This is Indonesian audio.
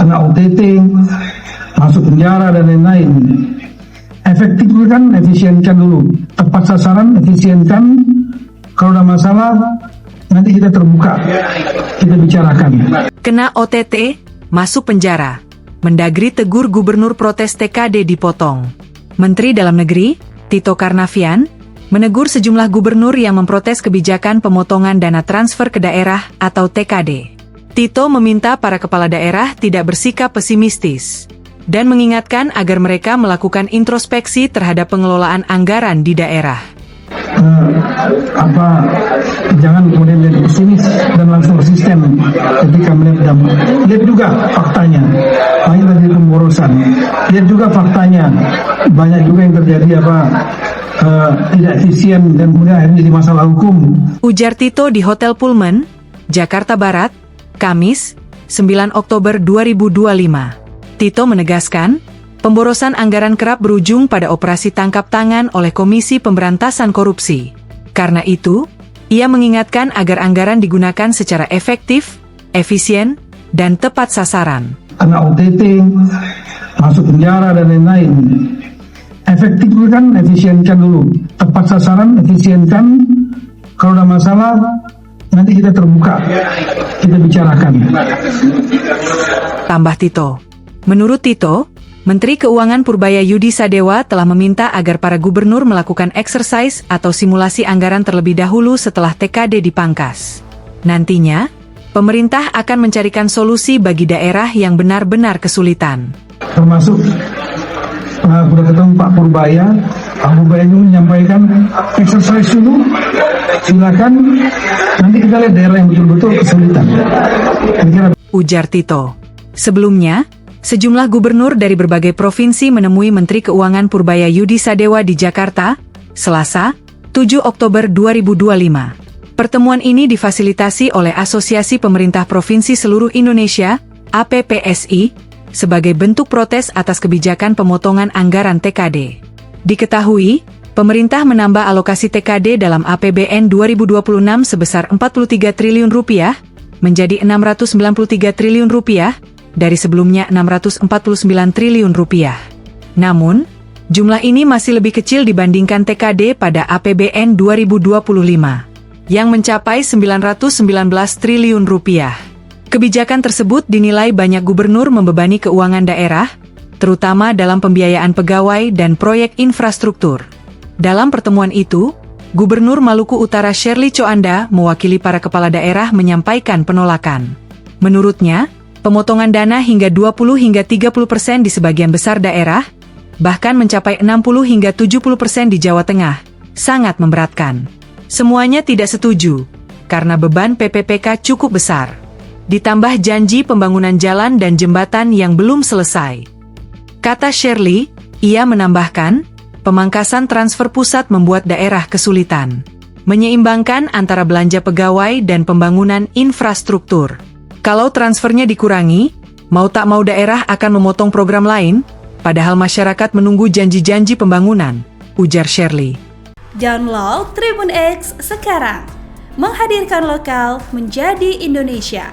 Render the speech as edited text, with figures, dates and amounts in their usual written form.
kena OTT, masuk penjara dan lain-lain. Efektifkan, efisienkan dulu. Tepat sasaran, efisienkan. Kalau ada masalah, nanti kita terbuka, kita bicarakan. Kena OTT, masuk penjara. Mendagri tegur gubernur protes TKD dipotong. Menteri Dalam Negeri, Tito Karnavian, menegur sejumlah gubernur yang memprotes kebijakan pemotongan dana transfer ke daerah atau TKD. Tito meminta para kepala daerah tidak bersikap pesimistis dan mengingatkan agar mereka melakukan introspeksi terhadap pengelolaan anggaran di daerah. Jangan kemudian lihat pesimis dan langsung resisten ketika melihat dampak. Lihat juga faktanya, banyak terjadi pemborosan. Lihat juga faktanya, banyak juga yang terjadi tidak efisien dan kemudian akhirnya jadi masalah hukum. Ujar Tito di Hotel Pullman, Jakarta Barat, Kamis, 9 Oktober 2025. Tito menegaskan, pemborosan anggaran kerap berujung pada operasi tangkap tangan oleh Komisi Pemberantasan Korupsi. Karena itu, ia mengingatkan agar anggaran digunakan secara efektif, efisien, dan tepat sasaran. Kena OTT, masuk penjara dan lain-lain. Efektifkan, efisienkan dulu. Tepat sasaran, efisienkan. Kalau ada masalah, nanti kita terbuka, kita bicarakan. Tambah Tito. Menurut Tito, Menteri Keuangan Purbaya Yudi Sadewa telah meminta agar para gubernur melakukan exercise atau simulasi anggaran terlebih dahulu setelah TKD dipangkas. Nantinya, pemerintah akan mencarikan solusi bagi daerah yang benar-benar kesulitan. Termasuk sudah ketemu Pak Purbaya juga menyampaikan exercise dulu, silakan, nanti kita lihat daerah yang betul-betul kesulitan. Ujar Tito. Sebelumnya, sejumlah gubernur dari berbagai provinsi menemui Menteri Keuangan Purbaya Yudi Sadewa di Jakarta, Selasa, 7 Oktober 2025. Pertemuan ini difasilitasi oleh Asosiasi Pemerintah Provinsi Seluruh Indonesia, APPSI, sebagai bentuk protes atas kebijakan pemotongan anggaran TKD. Diketahui, pemerintah menambah alokasi TKD dalam APBN 2026 sebesar Rp43 triliun menjadi Rp693 triliun dari sebelumnya Rp649 triliun. Namun, jumlah ini masih lebih kecil dibandingkan TKD pada APBN 2025, yang mencapai Rp919 triliun. Kebijakan tersebut dinilai banyak gubernur membebani keuangan daerah, terutama dalam pembiayaan pegawai dan proyek infrastruktur. Dalam pertemuan itu, Gubernur Maluku Utara Shirley Coanda mewakili para kepala daerah menyampaikan penolakan. Menurutnya, pemotongan dana hingga 20-30% di sebagian besar daerah, bahkan mencapai 60-70% di Jawa Tengah, sangat memberatkan. Semuanya tidak setuju, karena beban PPPK cukup besar. Ditambah janji pembangunan jalan dan jembatan yang belum selesai. Kata Shirley, ia menambahkan, pemangkasan transfer pusat membuat daerah kesulitan menyeimbangkan antara belanja pegawai dan pembangunan infrastruktur. Kalau transfernya dikurangi, mau tak mau daerah akan memotong program lain, padahal masyarakat menunggu janji-janji pembangunan, ujar Shirley. Download Tribun X sekarang, menghadirkan lokal menjadi Indonesia.